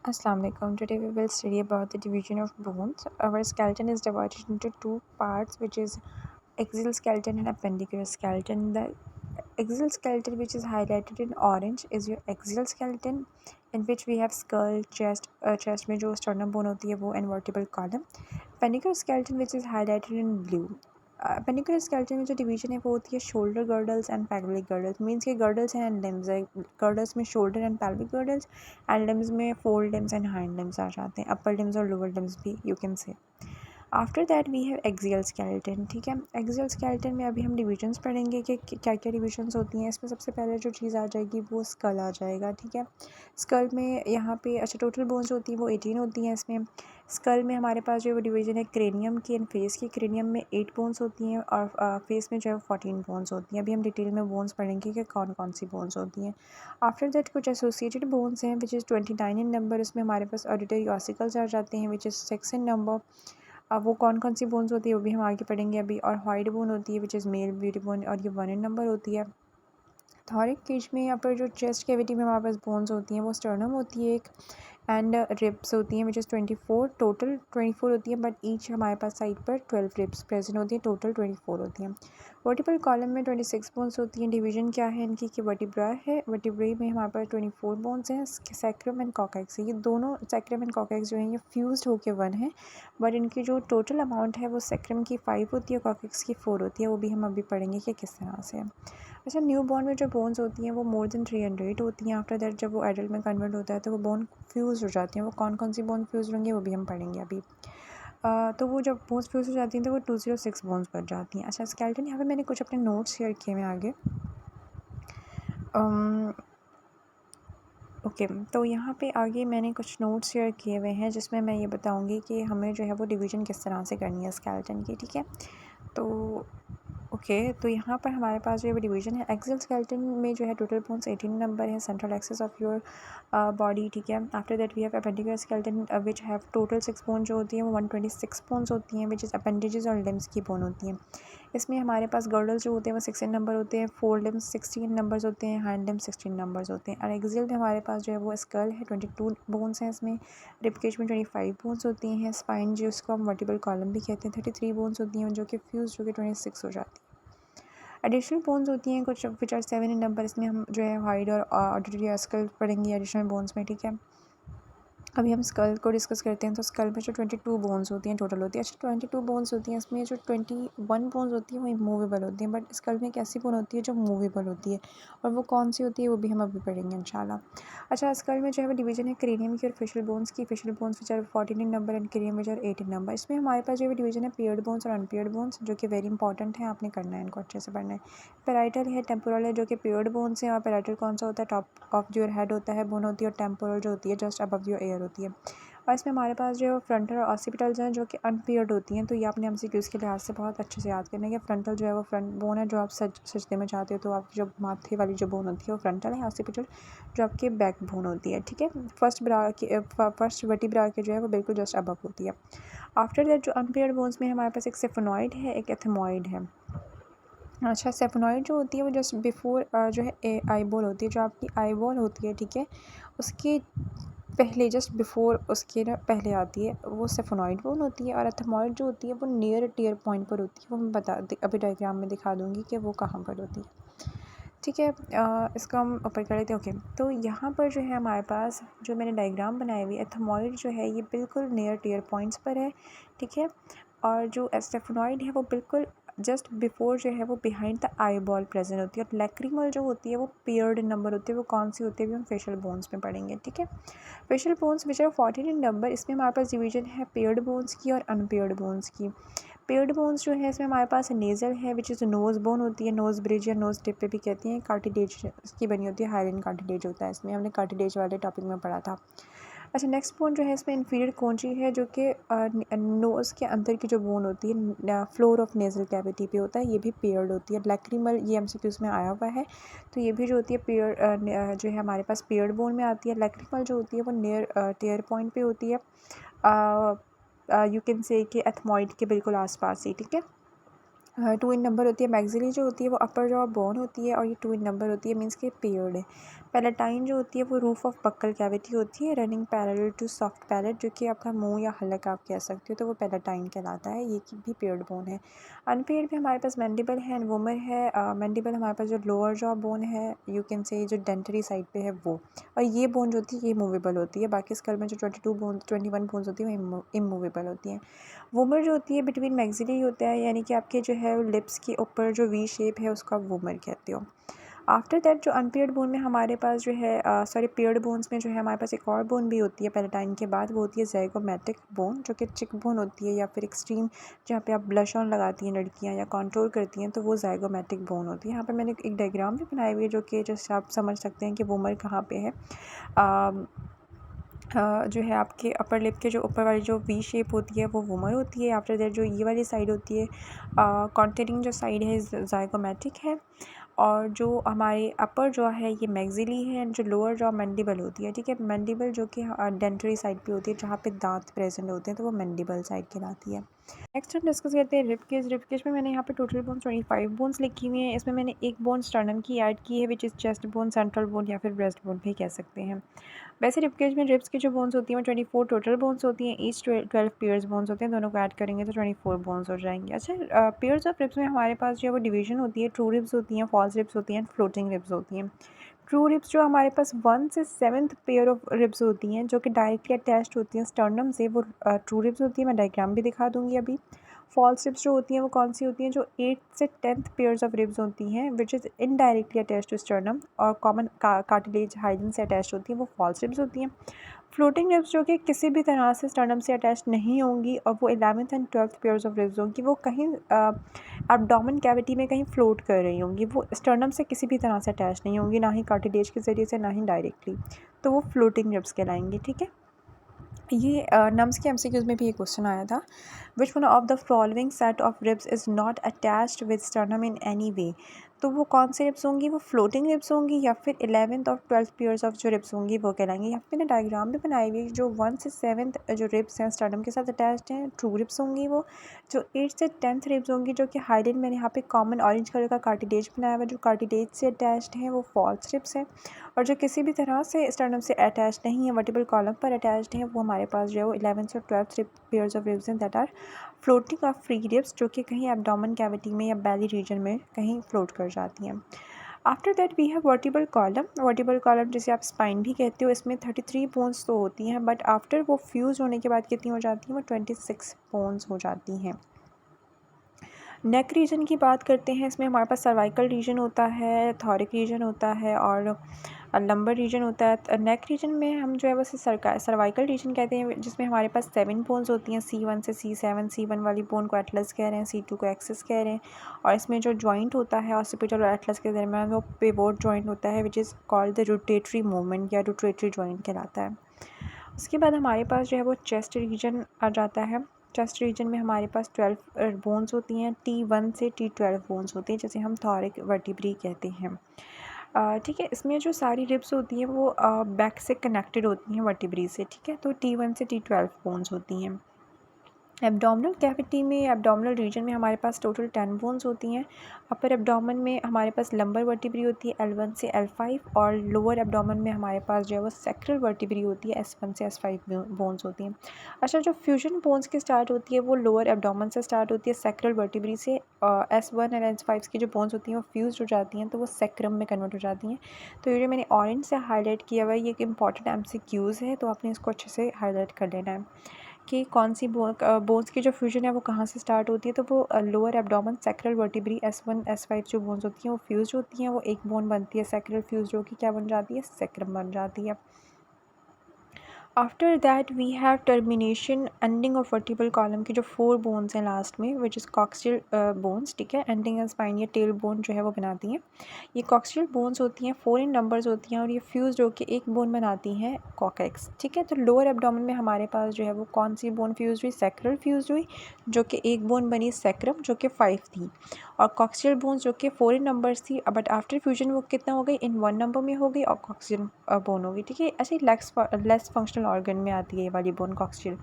Assalamu alaikum. Today we will study about the division of bones. Our skeleton is divided into two parts, which is axial skeleton and appendicular skeleton. The axial skeleton, which is highlighted in orange, is your axial skeleton, in which we have skull, chest में जो sternum bone होती है वो, and vertebral column. Appendicular skeleton, which is highlighted in blue. Appendicular skeleton में जो division है वो होती है shoulder girdles and pelvic girdles. Means के गर्डल्स एंड लिम्स है. गर्डल्स में shoulder and pelvic girdles, and limbs में fore limbs and hind limbs आ जाते हैं. अपर लिम्स और लोअर लिम्स भी you can say. After that we have axial skeleton. ठीक है, एक्सियल स्केलेटन में अभी हम डिविजन्स पढ़ेंगे कि क्या क्या डिविजन्स होती हैं. इसमें सबसे पहले जो चीज़ आ जाएगी वो स्कल आ जाएगा. ठीक है, स्कल में यहाँ पे अच्छा टोटल बोन्स होती हैं वो 18 होती हैं. इसमें स्कल में हमारे पास जो वो डिवीजन है क्रेनियम की एंड फेस की. क्रेनियम में 8 बोन्स होती हैं और फेस में जो है 14 बोन्स होती हैं. अभी हम डिटेल में बोन्स पढ़ेंगे कि कौन कौन सी बोन्स होती हैं. आफ्टर दैट कुछ एसोसिएटेड बोन्स हैं विच इज़ 29 इन नंबर. उसमें हमारे पास ऑडिटरी ऑसिकल्स आ जाते हैं विच इज़ 6 इन नंबर. अब वो कौन कौन सी बोन्स होती है वो भी हम आगे पढ़ेंगे अभी. और हाइड बोन होती है which is male beauty bone और ये 1 इन नंबर होती है. थॉरिक केज में यहाँ पर जो चेस्ट कैविटी में हमारे पास बोन्स होती हैं वो स्टर्नम होती है एक, एंड रिब्स होती हैं विच इज़ 24. टोटल 24 होती है, बट ईच हमारे पास साइड पर 12 रिब्स प्रेजेंट होती हैं. टोटल 24 होती हैं. वर्टिब्रल कॉलम में 26 बोन्स होती हैं. डिवीजन क्या है इनकी कि वर्टिब्रा है. वर्टिब्रे में हमारे पास 24 बोन्स हैं. Sacrum and coccyx. ये दोनों सैक्रम एंड कॉकैक्स जो हैं ये फ्यूज्ड होकर 1 है, बट इनकी जो टोटल अमाउंट है वो सैक्रम की 5 होती है, कॉकैक्स की 4 होती है. वो भी हम अभी पढ़ेंगे कि किस तरह से है. अच्छा, न्यू बॉर्न में जो बोन्स होती हैं वो मोर देन 300 होती हैं. आफ्टर दैट जब वो एडल्ट में कन्वर्ट होता है तो वो बोन फ्यूज़ हो जाती हैं. वो कौन कौन सी बोन फ्यूज़ होंगी वो भी हम पढ़ेंगे अभी. तो वो जब बोन्स फ्यूज़ हो जाती हैं तो वो 206 बोन्स बन जाती हैं. अच्छा, स्केलेटन यहाँ पे मैंने कुछ अपने नोट्स शेयर किए हैं आगे. ओके, तो यहाँ पे आगे मैंने कुछ नोट्स शेयर किए हुए हैं जिसमें मैं ये बताऊँगी कि हमें जो है वो डिवीज़न किस तरह से करनी है स्केलेटन की. ठीक है, तो तो यहाँ पर हमारे पास जो डिवीजन है एक्सियल स्केलेटन में जो है टोटल बोन्स 18 नंबर है. Central axis of your body. ठीक है, after that we have appendicular skeleton which have total 6 bone जो होती हैं वो 126 बोन्स होती हैं विच इज़ अपेंडेजेस और लिम्स की बोन होती हैं. इसमें हमारे पास गर्डल्स जो होते हैं वो 16 नंबर होते हैं. फोर लिम्स 16 नंबर्स होते हैं. हैंड लिम्स 16 नंबर्स होते हैं. और एक्सियल में हमारे पास जो है वो स्कल है 22 बोन्स हैं. इसमें रिबकेज में 25 बोन्स होती हैं. स्पाइन जो उसको हम वर्टिब्रल कॉलम भी कहते हैं 33 बोन्स होती हैं जो कि फ्यूज जो कि 26 हो जाती है. एडिशनल बोन्स होती हैं कुछ विच आर 7 इन नंबर. इसमें हम जो है हाइड और ऑडिटरी स्कल पढ़ेंगे एडिशनल बोन्स में. ठीक है, अभी हम स्कल को डिस्कस करते हैं. तो स्कल में जो 22 बोन्स होती हैं टोटल होती है. अच्छा, 22 बोन्स होती हैं. इसमें जो 21 बोन्स होती हैं वो मूवेबल होती हैं, बट स्कल में एक ऐसी बोन होती है जो मूवेबल होती है, और वो कौन सी होती है वो भी हम अभी पढ़ेंगे इंशाल्लाह. अच्छा, स्कल में जो है वो डिवीजन है क्रेनियम की और फेशियल बोन्स की. Facial bones which are 14 in number and cranium which are 8 in number. इसमें हमारे पास जो है डिवीजन है पेयर्ड बोन्स और अनपेयर्ड बोन्स, जो कि वेरी इंपॉर्टेंट है. आपने करना है इनको अच्छे से पढ़ना है. पैराइटल है, टेम्पोरल है, जो कि पेयर्ड बोन्स हैं. और पैराइटल कौन सा होता है, टॉप ऑफ योर हेड होता है बोन होती है. और टेम्पोरल जो होती है जस्ट अबव योर एयर होती है. और इसमें हमारे पास जो फ्रंटल और ऑसिपिटल्स हैं जो कि अनपेयर्ड होती हैं. तो ये आपने एमसीक्यूज़ के लिहाज से बहुत अच्छे से याद करना है कि फ्रंटल जो है वो फ्रंट बोन है जो आप सजदे में चाहते हो, तो आपकी जो माथे वाली जो बोन होती है वो फ्रंटल है. ऑसिपिटल जो आपकी बैक बोन होती है. ठीक है, फर्स्ट वर्टिब्रा के जो है वो बिल्कुल जस्ट अबव होती है. आफ्टर दैट जो अनपेयर्ड बोन्स में हमारे पास एक सेफेनॉइड है, एक एथमॉइड है. अच्छा, सेफेनॉइड जो होती है वो जस्ट बिफोर जो है आई बॉल होती है. जो आपकी आई बॉल होती है, ठीक है, उसके पहले जस्ट बिफोर उसके ना पहले आती है वो सेफेनॉइड बोन होती है. और एथमॉइड जो होती है वो नियर टियर पॉइंट पर होती है. वो मैं अभी डायग्राम में दिखा दूँगी कि वो कहाँ पर होती है. ठीक है, इसको हम ऊपर कर लेते हैं. ओके, तो यहाँ पर जो है हमारे पास जो मैंने डायग्राम बनाई हुई एथमॉइड जो है ये बिल्कुल नियर टियर पॉइंट्स पर है. ठीक है, और जो सेफेनॉइड है वो बिल्कुल जस्ट बिफोर जो है वो behind the eye ball present होती है. और लैक्रिमल जो होती है वो पेयर्ड नंबर होती है. वो कौन सी होती है भी हम फेशियल बोन्स में पढ़ेंगे. ठीक है, facial bones which are 14 in number. इसमें हमारे पास डिवीजन है पेयर्ड बोन्स की और अनपेयर्ड बोन्स की. पेयर्ड बोन्स जो है इसमें हमारे पास नेज़ल है विच इज़ नोज़ बोन होती है. नोज़ ब्रिज या नोज़ टिप पे भी कहती हैं. कार्टिलेज इसकी बनी होती है. हाइलिन कार्टिलेज होता है. इसमें हमने कार्टिलेज वाले टॉपिक में पढ़ा था. अच्छा, नेक्स्ट बोन जो है इसमें इन्फीरियर कॉन्ची है जो कि नोज़ के अंदर की जो बोन होती है फ्लोर ऑफ नेज़ल कैविटी पे होता है. ये भी पेयर्ड होती है. लैक्रिमल ये एमसीक्यूज़ में आया हुआ है, तो ये भी जो होती है पेयर जो है हमारे पास पेयर्ड बोन में आती है. लैक्रिमल जो होती है वो नियर टियर पॉइंट पे होती है. यू कैन से कि एथमॉइड के बिल्कुल आसपास ही. ठीक है, 2 इन नंबर होती है. मैक्सिली जो होती है वो अपर जॉ बोन होती है और ये 2 इन नंबर होती है. मीन्स के पेयर्ड है. पैलेटाइन जो होती है वो रूफ ऑफ बक्कल कैविटी होती है running parallel to soft palate, जो कि आपका मुंह या हलक आप कह सकते हो, तो वो पैलेटाइन कहलाता है। ये भी पेयर्ड बोन है। अनपेयर्ड में हमारे पास मैंडिबल है एंड वोमर है। मैंडिबल हमारे पास जो लोअर जॉ बोन है, यू कैन से जो डेंटरी साइड पे है वो, और ये बोन जो होती है ये मूवेबल होती है। बाकी स्कल में जो 21 बोन्स होती है वो इमूवेबल होती हैं। वोमर जो होती है बिटवीन मैक्सिली होता है, यानी कि आपके जो है लिप्स के ऊपर जो वी शेप है उसका वोमर कहते हो। आफ्टर दैट जो अनपेयर्ड बोन में हमारे पास जो है सॉरी पेयर्ड बोन्स में जो है हमारे पास एक और बोन भी होती है पैलेटाइन के बाद, वो होती है ज़ाइगोमैटिक बोन, जो कि चिक बोन होती है या फिर एक्सट्रीम जहाँ पे आप ब्लश ऑन लगाती हैं लड़कियाँ या कंट्रोल करती हैं, तो वो ज़ाइगोमैटिक बोन होती है। यहाँ पर मैंने एक डायग्राम भी बनाई हुई है जो कि जैसे आप समझ सकते हैं कि वोमर कहाँ पे है। जो है आपके अपर लिप के जो ऊपर वाली जो वी शेप होती है वो वोमर होती है। आफ्टर दैट जो ये वाली साइड होती है कॉन्टेनिंग जो साइड है ज़ाइगोमैटिक है, और जो हमारे अपर जॉ है ये मैक्सिली है, एंड जो लोअर जॉ मैंडिबल होती है। ठीक है, मैंडिबल जो कि डेंटरी साइड पे होती है जहाँ पे दांत प्रेजेंट होते हैं, तो वो मैंडिबल साइड कहलाती है। नेक्स्ट हम डिस्कस करते हैं रिबकेज। रिबकेज में मैंने यहाँ पे टोटल बोन्स 25 बोन्स लिखी हुई हैं। इसमें मैंने एक बोन स्टर्नम की ऐड की है, which is chest bone, central bone या फिर ब्रेस्ट बोन भी कह सकते हैं। वैसे रिबकेज में रिब्स की जो बोन्स होती हैं वो 24 टोटल बोन्स होती हैं। ईच 12 पेयर्स बोन्स होते हैं, दोनों को ऐड करेंगे तो 24 बोन्स हो जाएंगे। अच्छा, पेयर्स ऑफ रिब्स में हमारे पास जो है वो डिवीजन होती है। ट्रू रिब्स होती हैं, फॉल्स रिब्स होती हैं, फ्लोटिंग रिब्स होती हैं। ट्रू रिब्स जो हमारे पास 1 से 7th पेयर ऑफ रिब्स होती हैं जो कि डायरेक्टली अटैच्ड होती हैं स्टर्नम से, वो ट्रू रिब्स होती है। मैं डायग्राम भी दिखा दूँगी अभी। फॉल्स रिब्स जो होती हैं वो कौन सी होती हैं, जो 8th से 10th पेयर्स ऑफ रिब्स होती हैं which is indirectly attached to sternum और कॉमन कार्टिलेज हाइडन से अटैच्ड होती हैं, वो फॉल्स रिब्स होती हैं। फ्लोटिंग रिब्स जो कि किसी भी तरह से स्टर्नम से अटैच नहीं होंगी और वो 11th and 12th pairs of ribs होंगी, वो कहीं एब्डोमेन कैविटी में कहीं फ्लोट कर रही होंगी, वो स्टर्नम से किसी भी तरह से अटैच नहीं होंगी, ना ही कार्टिलेज के ज़रिए से ना ही डायरेक्टली, तो वो फ्लोटिंग रिब्स कहलाएंगी। ठीक है, ये नम्स के एमसीक्यूज़ में भी एक क्वेश्चन आया था, विच one of the following set of ribs is not attached with sternum in any way, तो वो कौन से रिब्स होंगी, वो फ्लोटिंग रिब्स होंगी या फिर 11th और 12th पेयर्स ऑफ जो रिब्स होंगी वो कहलाएंगी। यहाँ पे मैंने डायग्राम भी बनाई हुई है, जो 1 से 7th जो रिब्स हैं स्टर्नम के साथ अटैच्ड हैं ट्रू रिब्स होंगी वो। जो 8th से 10th रिब्स होंगी जो कि हाइडन, मैंने यहाँ पे कॉमन ऑरेंज कलर का कार्टिलेज बनाया हुआ है, जो कार्टिलेज से अटैच्ड हैं वो फॉल्स रिब्स हैं। और जो किसी भी तरह से स्टर्नम से अटैच नहीं है, वर्टिबल कॉलम पर अटैच्ड हैं, वो हमारे पास जो है वो 11th और 12th पेयर्स ऑफ रिब्स हैं that are floating of free ribs, जो कि कहीं एब्डोमेन कैविटी में या बेली रीजन में कहीं फ्लोट कर जाती हैं। After that we have vertebral column. Vertebral column जिसे आप स्पाइन भी कहते हो, इसमें 33 बोन्स तो होती हैं, बट आफ्टर वो फ्यूज़ होने के बाद कितनी हो जाती हैं, वो 26 बोन्स हो जाती हैं। नेक रीजन की बात करते हैं, इसमें हमारे पास सर्वाइकल रीजन होता है, थॉरिक रीजन होता है और लंबर रीजन होता है। नेक रीजन में हम जो है बस सर्वाइकल रीजन कहते हैं, जिसमें हमारे पास 7 बोन्स होती हैं। C1 से C7, C1 वाली बोन को एटलस कह रहे हैं, C2 को एक्सिस कह रहे हैं, और इसमें जो जॉइंट होता है ऑसिपिटल और एटलस के दरमियान वो पिवोट जॉइंट होता है, which is called the rotatory movement या रोटेटरी जॉइंट कहलाता है। उसके बाद हमारे पास जो है वो चेस्ट रीजन आ जाता है। चेस्ट रीजन में हमारे पास 12 बोन्स होती हैं, T1 से T12 बोन्स होती हैं, जिसे हम थॉरिक वर्टिब्री कहते हैं। ठीक है, इसमें जो सारी रिब्स होती हैं वो बैक से कनेक्टेड होती हैं वर्टिब्री से। ठीक है, तो T1 से T12 बोन्स होती हैं। एब्डोमिनल कैविटी में, एब्डोमिनल रीजन में हमारे पास टोटल 10 बोन्स होती हैं। अपर एब्डोमेन में हमारे पास लंबर वर्टिब्री होती है L1 से L5, और लोअर एब्डोमेन में हमारे पास जो है वो सेक्रल वर्टिब्री होती है S1 से S5 बोन्स होती हैं। अच्छा, जो फ्यूजन बोन्स की स्टार्ट होती है वो लोअर एब्डोमेन से स्टार्ट होती है सेक्रल वर्टिब्री से। S1 और S5 की जो बोन्स होती हैं वो फ्यूज हो जाती हैं, तो वो सेक्रम में कन्वर्ट हो जाती हैं। तो ये जो मैंने ऑरेंज से हाईलाइट किया हुआ है ये एक इंपॉर्टेंट MCQs है, तो आपने इसको अच्छे से हाईलाइट कर लेना है कि कौन सी बोन्स की जो फ्यूजन है वो कहाँ से स्टार्ट होती है। तो वो lower abdomen sacral vertebrae S1 S5 जो बोन्स होती हैं वो फ्यूज होती हैं, वो एक बोन बनती है सेक्रल फ्यूज, जो कि क्या बन जाती है, सेक्रम बन जाती है। After that we have termination ending of vertebral column की जो 4 बोन्स हैं लास्ट में, विच इज़ कॉक्सियल बोन्स। ठीक है, एंडिंग एंड स्पाइन या टेल बोन जो है वो बनाती हैं। ये कॉक्सियल बोन्स होती हैं, 4 इन नंबर्स होती हैं, और ये फ्यूज होकर एक बोन बनाती हैं कॉकेक्स। ठीक है, तो लोअर एब्डोमेन में हमारे पास जो है वो कौन सी बोन फ्यूज हुई, सेक्रल फ्यूज हुई, जो कि एक बोन बनी सेक्रम, जो कि 5 थी, और कॉक्सियल बोन्स जो कि 4 इन नंबर्स थी, बट आफ्टर फ्यूजन वो कितना हो गई, इन 1 नंबर में हो गई और कॉक्सियल बोन हो गई। ठीक है, ऐसे लेस फंक्शनल ऑर्गन में आती है ये वाली बोन कॉक्सियल।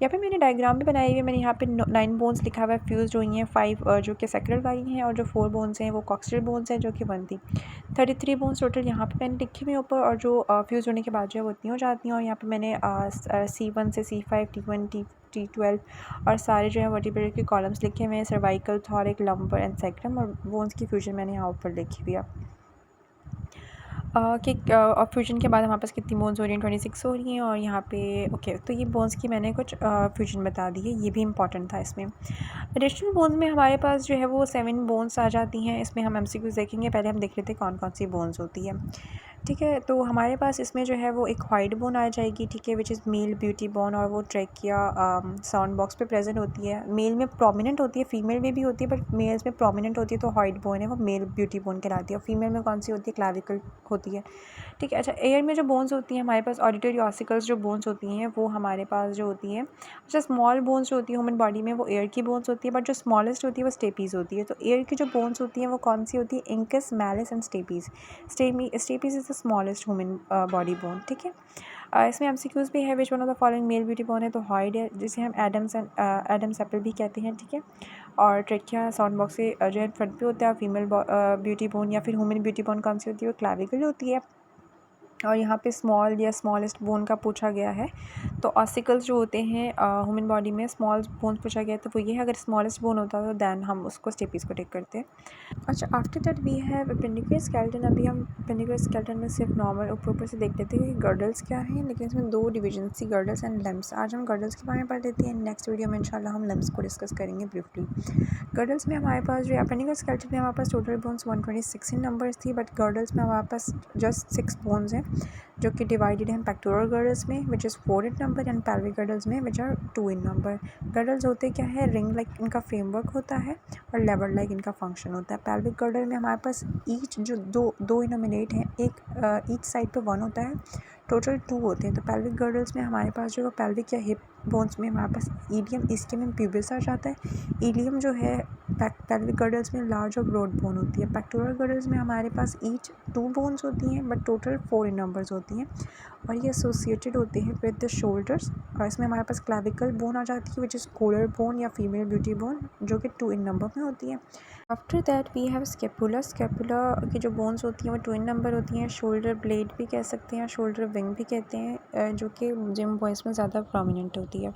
यहाँ पे मैंने डायग्राम भी बनाई हुई है। मैंने यहाँ पे 9 बोन्स लिखा हुआ है, फ्यूज हुई हैं 5 जो कि सैक्रल वाली हैं, और जो 4 बोन्स हैं वो कॉक्सियल बोन्स हैं जो कि 1 थी। 33 बोन्स टोटल यहाँ पे मैंने लिखी हुई ऊपर, और जो फ्यूज़ होने के बाद जो है वो इतनी हो जाती हैं। और यहाँ पे मैंने C1 से C5 T1 T12 और सारे जो है वर्टिब्रेट के कॉलम्स लिखे हुए हैं, सर्वाइकल, थॉरिक, लंबर एंड सैक्रम, और बोन्स की फ्यूजन मैंने यहाँ ऊपर लिखी हुई है कि और फ्यूजन के बाद हमारे पास कितनी बोन्स हो रही हैं, 26 हो रही हैं। और यहाँ पे ओके, तो ये बोन्स की मैंने कुछ फ्यूजन बता दी है, ये भी इंपॉर्टेंट था इसमें। एडिशनल बोन्स में हमारे पास जो है वो 7 बोन्स आ जाती हैं। इसमें हम MCQs देखेंगे, पहले हम देख लेते हैं कौन कौन सी बोन्स होती है। ठीक है, तो हमारे पास इसमें जो है वो एक व्हाइट बोन आ जाएगी, ठीक है, which is male beauty bone, और वो ट्रैकिया साउंड बॉक्स पे प्रेजेंट होती है। मेल में प्रोमिनेंट होती है, फीमेल में भी होती है, बट मेल्स में प्रोमिनेंट होती है, तो व्हाइट बोन है वो मेल ब्यूटी बोन कहलाती है। और फीमेल में कौन सी होती है, क्लाविकल होती है। ठीक है, अच्छा, एयर में जो बोन्स होती हैं हमारे पास, ऑडिटरी ऑसिकल्स जो बोन्स होती हैं वो हमारे पास जो होती हैं, अच्छा, स्मॉल बोन्स जो होती है ह्यूमन बॉडी में वो एयर की बोन्स होती है, बट जो स्मॉलेस्ट होती है वो स्टेपीज़ होती है। तो एयर की जो बोन्स होती हैं वो कौन सी होती है, incus, malleus and stapes. Stapes is the smallest human body bone. ठीक है, इसमें MCQs भी है, which one of the following male beauty bone है, तो हॉइड है, जिसे हम एडम्स एप्पल भी कहते हैं। ठीक है, और ट्रेकिया साउंड बॉक्स से जो है फ्रंट पे होता है। फीमेल ब्यूटी बोन या फिर ह्यूमन ब्यूटी बोन कौन सी होती है, वो क्लाविकल होती है। और यहाँ पे स्मॉल या स्मॉलेस्ट बोन का पूछा गया है, तो ऑसिकल्स जो होते हैं ह्यूमन बॉडी में, स्मॉल बोन पूछा गया है, तो वो ये है, अगर स्मॉलेस्ट बोन होता है तो दैन हम उसको स्टेपीज़ को टिक करते हैं। अच्छा, after that we have appendicular skeleton. अभी हम अपेंडिकुलर स्केलेटन में सिर्फ नॉर्मल ऊपर से देख लेते हैं कि गर्डल्स क्या हैं, लेकिन इसमें 2 डिवीजन थी, गर्डल्स एंड लिम्स। आज हम गर्डल्स के बारे में पढ़ लेते हैं, नेक्स्ट वीडियो में इंशाल्लाह हम लिम्स को डिस्कस करेंगे ब्रीफली। गर्डल्स में हमारे पास जो अपेंडिकुलर स्केलेटन में हमारे पास टोटल बोन्स 126 इन नंबर्स थी, बट गर्डल्स में हमारे पास जस्ट 6 बोन्स हैं, जो कि डिवाइडेड हैं पेक्टोरल गर्डल्स में which is 4 in number, and pelvic girdles में which are 2 in number. Girdles होते क्या है, रिंग लाइक इनका फ्रेमवर्क होता है, और लेवर लाइक इनका फंक्शन होता है। पेल्विक गर्डल में हमारे पास ईच जो दो इनोमिनेट हैं, एक ईच साइड पे 1 होता है, टोटल 2 होते हैं। तो पेल्विक गर्डल्स में हमारे पास जो पेल्विक या हिप बोन्स में हमारे पास ईलियम, इस्कियम एंड प्यूबिस आ जाता है। ईलियम जो है पेल्विक गर्डल्स में लार्ज और ब्रॉड बोन होती है। पेक्टोरल गर्डल्स में हमारे पास ईच 2 बोन्स होती हैं, बट टोटल 4 इन नंबर्स होती हैं, और ये एसोसिएटेड होते हैं विद द शोल्डर्स। और इसमें हमारे पास क्लाविकल बोन आ जाती है, विच इज़ कोलर बोन या फीमेल ब्यूटी बोन, जो कि 2 इन नंबर में होती है। After that we have scapula. Scapula की जो बोन्स होती हैं वो 2 इन नंबर होती हैं। शोल्डर ब्लेड भी कह सकते हैं, शोल्डर विंग भी कहते हैं, जो कि जिम बॉयज़ में ज़्यादा प्रोमिनेंट होती है।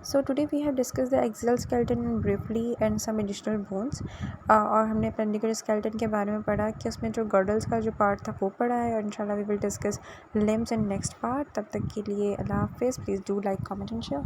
So today we have discuss the axial skeleton briefly and some additional bones. और हमने अपेंडिकुलर स्केलेटन के बारे में पढ़ा कि उसमें जो गर्डल्स का जो पार्ट था वो पढ़ा है, और इंशाल्लाह we will discuss limbs in next part. तब तक के लिए अल्लाह हाफिज़। Please do like, comment and share.